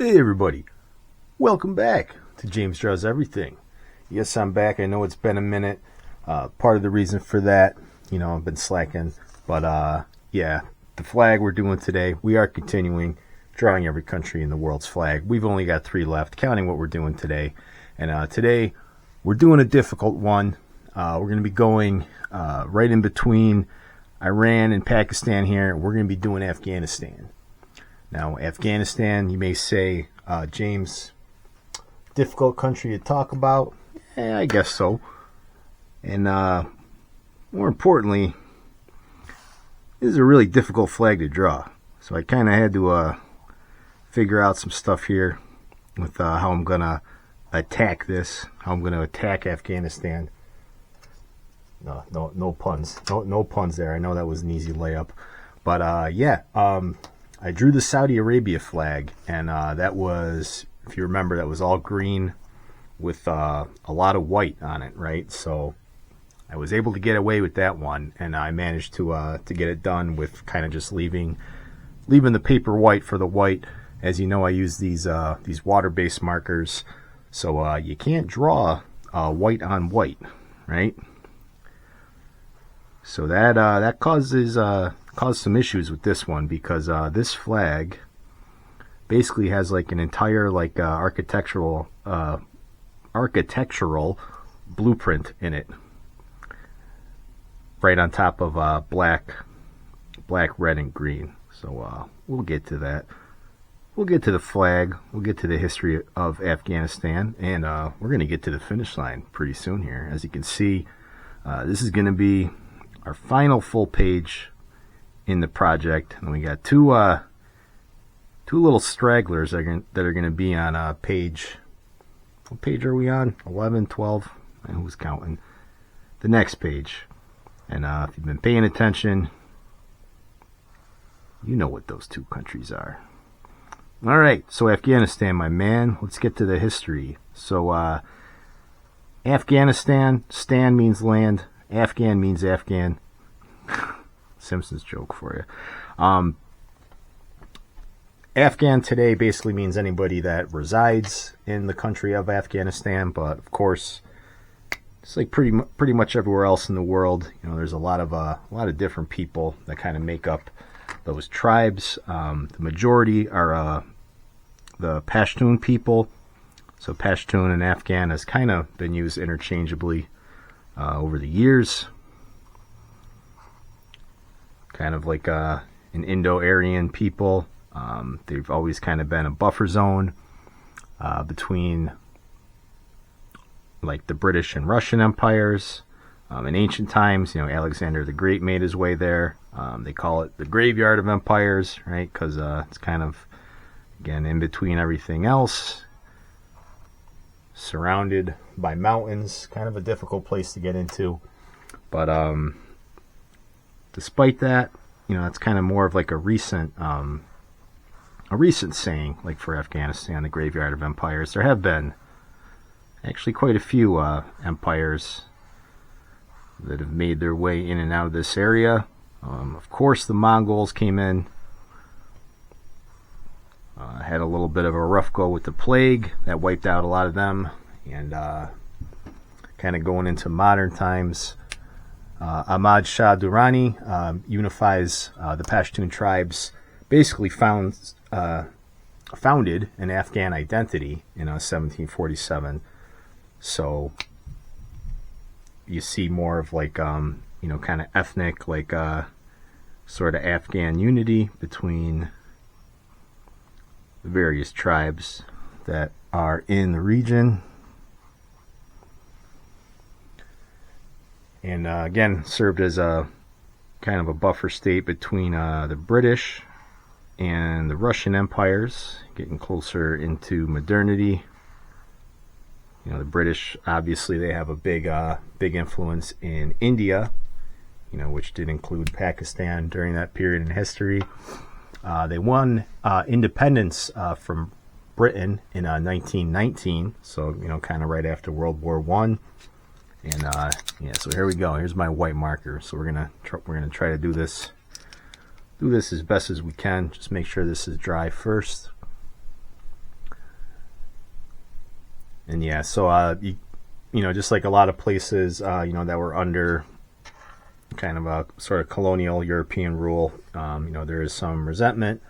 Hey everybody, welcome back to James Draws Everything. Yes, I'm back. I know it's been a minute. Part of the reason for that, I've been slacking. But yeah, the flag we're doing today, we are continuing drawing every country in the world's flag. We've only got 3 left, counting what we're doing today. And today, we're doing a difficult one. We're going to be going right in between Iran and Pakistan here. We're going to be doing Afghanistan. Now, Afghanistan, you may say, James, difficult country to talk about. I guess so. And more importantly, this is a really difficult flag to draw. So I kind of had to figure out some stuff here with how I'm going to attack this, how I'm going to attack Afghanistan. No puns. No puns there. I know that was an easy layup. But I drew the Saudi Arabia flag, and that was, if you remember, that was all green with a lot of white on it, right? So I was able to get away with that one, and I managed to get it done with kind of just leaving the paper white for the white. As you know, I use these water-based markers, so you can't draw white on white, right? So that caused some issues with this one, because this flag basically has like an entire architectural blueprint in it, right on top of black, red, and green. So we'll get to that. We'll get to the flag. We'll get to the history of Afghanistan, and we're going to get to the finish line pretty soon here. As you can see, this is going to be our final full page in the project, and we got two little stragglers that are going to be on page. What page are we on? 11, 12? And who's counting? The next page. And if you've been paying attention, you know what those 2 countries are. All right, so Afghanistan, my man. Let's get to the history. So Afghanistan, Stan means land, Afghan means Afghan. Simpsons joke for you. Afghan today basically means anybody that resides in the country of Afghanistan, but of course, it's like pretty much everywhere else in the world. There's a lot of different people that kind of make up those tribes. The majority are the Pashtun people. So Pashtun and Afghan has kind of been used interchangeably over the years. Kind of like an Indo-Aryan people. They've always kind of been a buffer zone between like the British and Russian empires. In ancient times, Alexander the Great made his way there. They call it the graveyard of empires, right? Because it's kind of, again, in between everything else, surrounded by mountains. Kind of a difficult place to get into. But despite that, it's kind of more of like a recent saying, like for Afghanistan, the graveyard of empires. There have been actually quite a few empires that have made their way in and out of this area. Of course, the Mongols came in, had a little bit of a rough go with the plague that wiped out a lot of them, and kind of going into modern times. Ahmad Shah Durrani unifies the Pashtun Tribes, basically founded an Afghan identity in 1747. So you see more of like, kind of ethnic, like sort of Afghan unity between the various tribes that are in the region. And again, served as a kind of a buffer state between the British and the Russian empires, getting closer into modernity. The British, obviously, they have a big influence in India, which did include Pakistan during that period in history. They won independence from Britain in 1919, so kind of right after World War I. And so here we go. Here's my white marker. So we're gonna try to do this as best as we can. Just make sure this is dry first. And yeah, so just like a lot of places, that were under kind of a sort of colonial European rule, there is some resentment,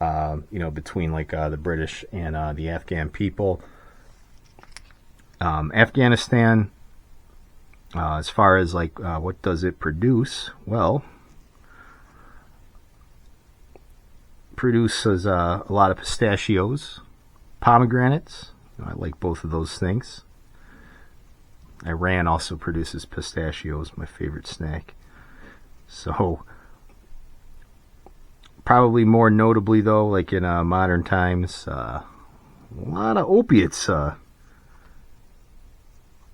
between like the British and the Afghan people. Afghanistan, as far as like what does it produce? Well, produces a lot of pistachios, pomegranates. I like both of those things. Iran also produces pistachios, my favorite snack. So, probably more notably though, like in modern times, a lot of opiates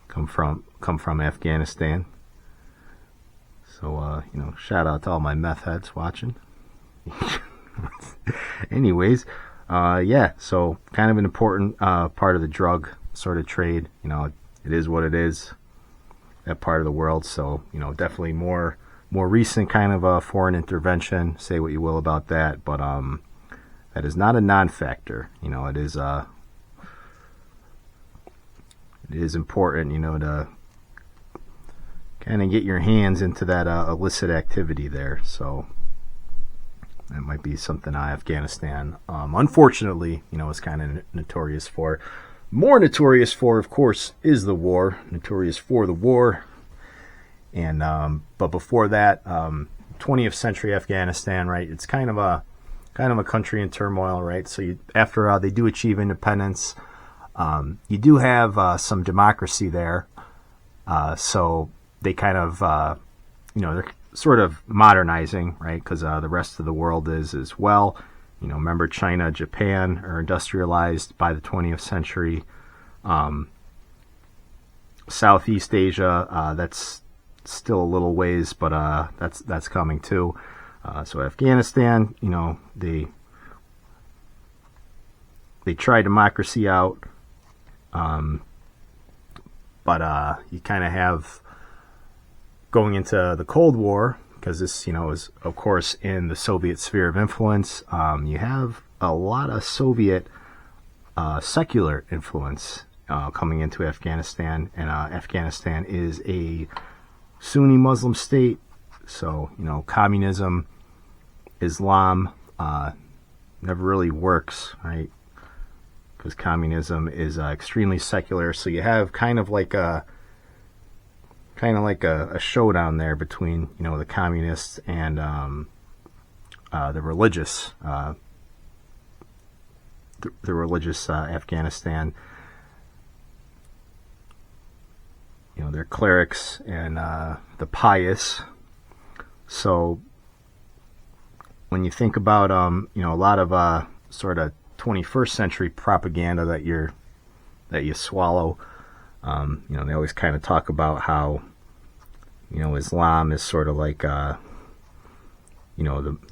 come from Afghanistan. So, shout out to all my meth heads watching. Anyways, so kind of an important part of the drug sort of trade. It is what it is, that part of the world. So, definitely more recent kind of a foreign intervention. Say what you will about that, but that is not a non-factor. It is important, to kind of get your hands into that illicit activity there. So that might be something Afghanistan, unfortunately, is kind of notorious for. More notorious for, of course, is the war. Notorious for the war. And but before that, 20th century Afghanistan, right? It's kind of a country in turmoil, right? So after they do achieve independence, you do have some democracy there. So they kind of, they're sort of modernizing, right? Because the rest of the world is as well. Remember China, Japan are industrialized by the 20th century. Southeast Asia, that's still a little ways, but that's coming too. So Afghanistan, they try democracy out, but you kind of have going into the Cold War. Because this, is, of course, in the Soviet sphere of influence. You have a lot of Soviet secular influence coming into Afghanistan. And Afghanistan is a Sunni Muslim state. So, communism, Islam never really works, right? Because communism is extremely secular. So you have kind of like a showdown there between the communists and the religious Afghanistan. Their clerics and the pious. So when you think about a lot of sort of 21st century propaganda that you swallow. They always kind of talk about how, Islam is sort of like, the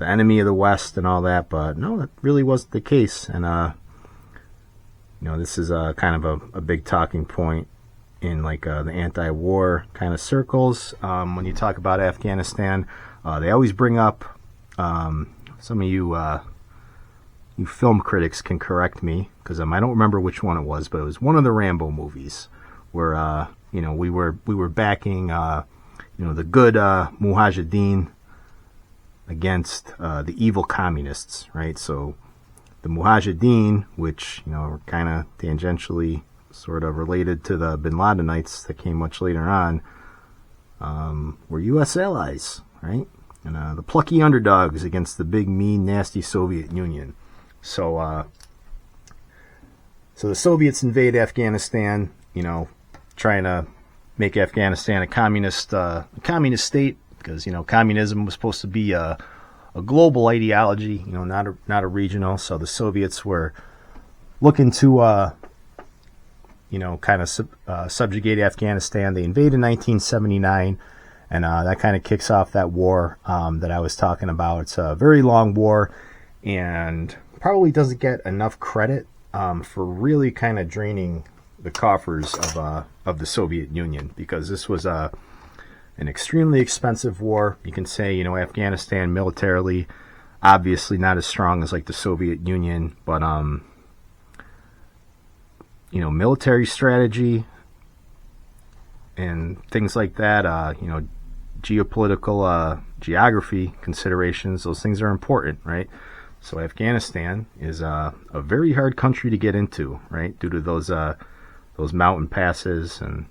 enemy of the West and all that, but no, that really wasn't the case. And, this is kind of a big talking point in like the anti-war kind of circles. When you talk about Afghanistan, they always bring up, some of you film critics can correct me, because I don't remember which one it was, but it was one of the Rambo movies. Where we were backing the good Mujahideen against the evil communists, right? So the Mujahideen, which are kind of tangentially sort of related to the Bin Ladenites that came much later on, were U.S. allies, right? And the plucky underdogs against the big, mean, nasty Soviet Union. So the Soviets invade Afghanistan, trying to make Afghanistan a communist state, because communism was supposed to be a global ideology, not a regional. So the Soviets were looking to kind of subjugate Afghanistan. They invade in 1979, and that kind of kicks off that war that I was talking about. It's a very long war, and probably doesn't get enough credit for really kind of draining the coffers of the Soviet Union, because this was an extremely expensive war. You can say, Afghanistan militarily, obviously not as strong as like the Soviet Union, but military strategy and things like that, geopolitical geography considerations, those things are important, right? So Afghanistan is a very hard country to get into, right, due to those mountain passes, and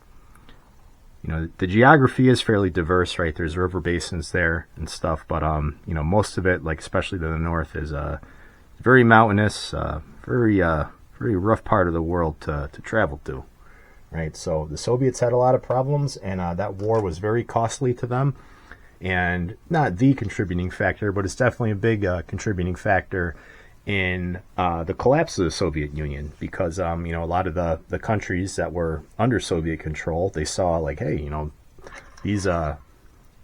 the geography is fairly diverse, right? There's river basins there and stuff, but most of it, like especially to the north, is very mountainous, very rough part of the world to travel to, right? So the Soviets had a lot of problems, and that war was very costly to them, and not the contributing factor, but it's definitely a big contributing factor in the collapse of the Soviet Union, because a lot of the countries that were under Soviet control, they saw like, hey, these the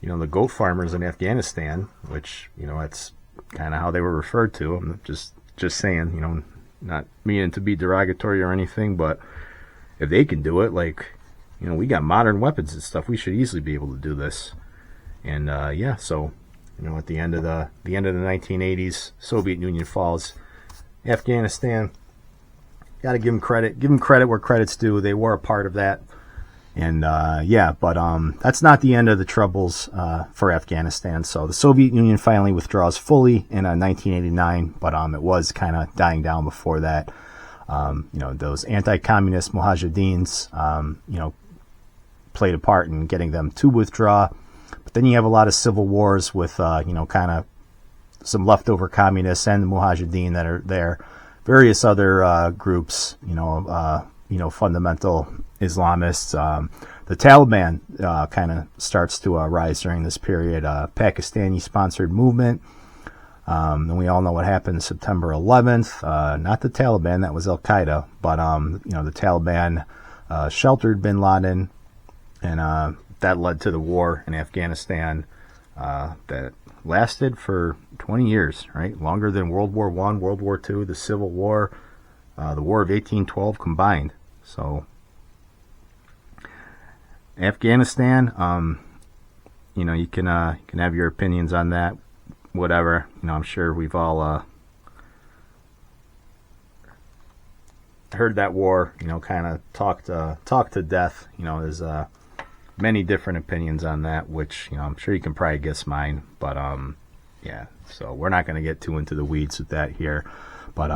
goat farmers in Afghanistan, which that's kind of how they were referred to. I'm just saying, not meaning to be derogatory or anything, but if they can do it, like, we got modern weapons and stuff, we should easily be able to do this. And so at the end of the 1980s, Soviet Union falls. Afghanistan, got to give them credit. Give them credit where credit's due. They were a part of that. And but that's not the end of the troubles for Afghanistan. So the Soviet Union finally withdraws fully in 1989, but it was kind of dying down before that. Those anti-communist mujahideens, played a part in getting them to withdraw. But then you have a lot of civil wars with, kind of some leftover communists and the Mujahideen that are there. Various other groups, fundamental Islamists. The Taliban kind of starts to rise during this period. Pakistani-sponsored movement. And we all know what happened September 11th. Not the Taliban, that was Al-Qaeda. But, the Taliban sheltered bin Laden, and that led to the war in Afghanistan that lasted for 20 years, right? Longer than World War I, World War II, the Civil War, the War of 1812 combined. So Afghanistan, you can have your opinions on that, whatever. I'm sure we've all heard that war, kind of talked to death. There's many different opinions on that, which I'm sure you can probably guess mine, but so we're not going to get too into the weeds with that here. But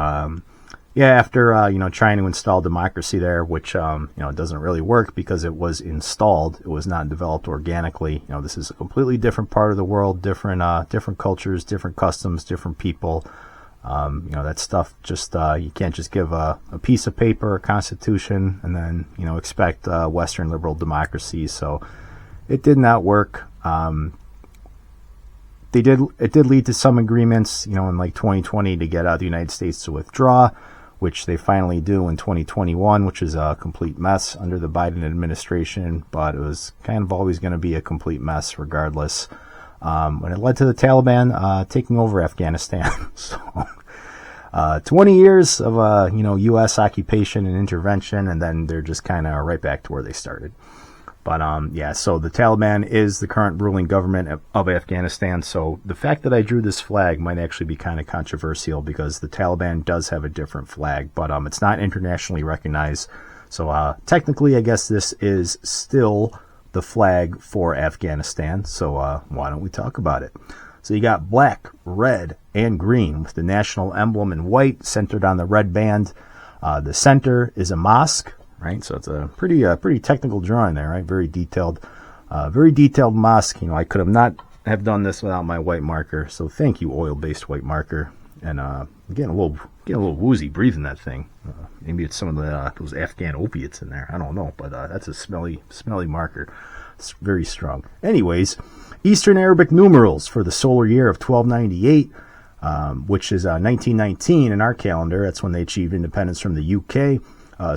after trying to install democracy there, which doesn't really work because it was installed, it was not developed organically. This is a completely different part of the world, different cultures, different customs, different people. That stuff just you can't just give a piece of paper, a constitution, and then expect Western liberal democracy. So it did not work. It did lead to some agreements, in like 2020 to get the United States to withdraw, which they finally do in 2021, which is a complete mess under the Biden administration. But it was kind of always going to be a complete mess regardless. When it led to the Taliban taking over Afghanistan. So 20 years of U.S. occupation and intervention, and then they're just kind of right back to where they started. But so the Taliban is the current ruling government of Afghanistan. So the fact that I drew this flag might actually be kind of controversial, because the Taliban does have a different flag, but it's not internationally recognized. So technically, I guess this is still the flag for Afghanistan. So why don't we talk about it? So you got black, red, and green with the national emblem in white centered on the red band. The center is a mosque, right? So it's a pretty technical drawing there, right? Very detailed mosque. I could have not have done this without my white marker. So thank you, oil-based white marker. And getting a little woozy breathing that thing. Maybe it's some of those Afghan opiates in there. I don't know, but that's a smelly marker. It's very strong. Anyways, Eastern Arabic numerals for the solar year of 1298, which is 1919 in our calendar. That's when they achieved independence from the UK.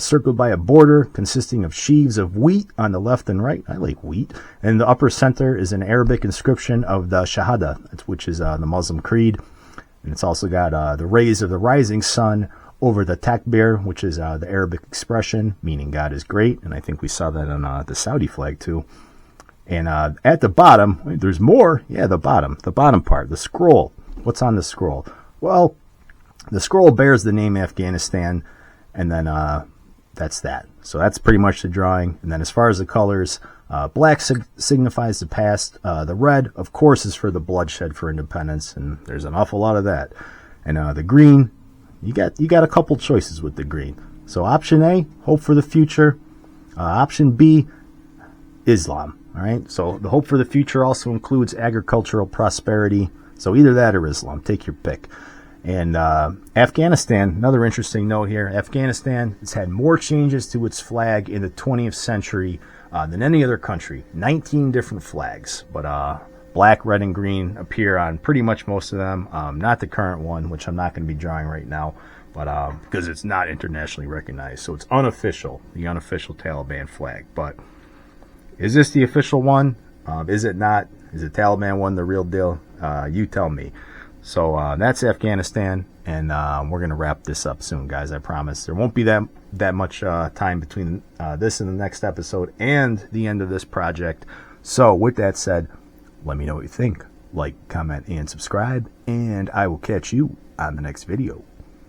Circled by a border consisting of sheaves of wheat on the left and right. I like wheat. And the upper center is an Arabic inscription of the Shahada, which is the Muslim creed. And it's also got the rays of the rising sun over the takbir, which is the Arabic expression, meaning God is great. And I think we saw that on the Saudi flag too. And at the bottom, wait, there's more. Yeah, the bottom part, the scroll. What's on the scroll? Well, the scroll bears the name Afghanistan, and then that's that. So that's pretty much the drawing. And then as far as the colors, black signifies the past. The red, of course, is for the bloodshed for independence, and there's an awful lot of that. And the green, you got a couple choices with the green. So option A, hope for the future. Option B, Islam. All right. So the hope for the future also includes agricultural prosperity. So either that or Islam. Take your pick. And Afghanistan, another interesting note here. Afghanistan has had more changes to its flag in the 20th century than any other country. 19 different flags. But black, red, and green appear on pretty much most of them. Not the current one, which I'm not going to be drawing right now, but because it's not internationally recognized. So it's unofficial, the unofficial Taliban flag. But is this the official one? Is it not? Is the Taliban one the real deal? You tell me. So that's Afghanistan, and we're going to wrap this up soon, guys. I promise. There won't be that much time between this and the next episode and the end of this project. So with that said, let me know what you think. Like, comment, and subscribe, and I will catch you on the next video.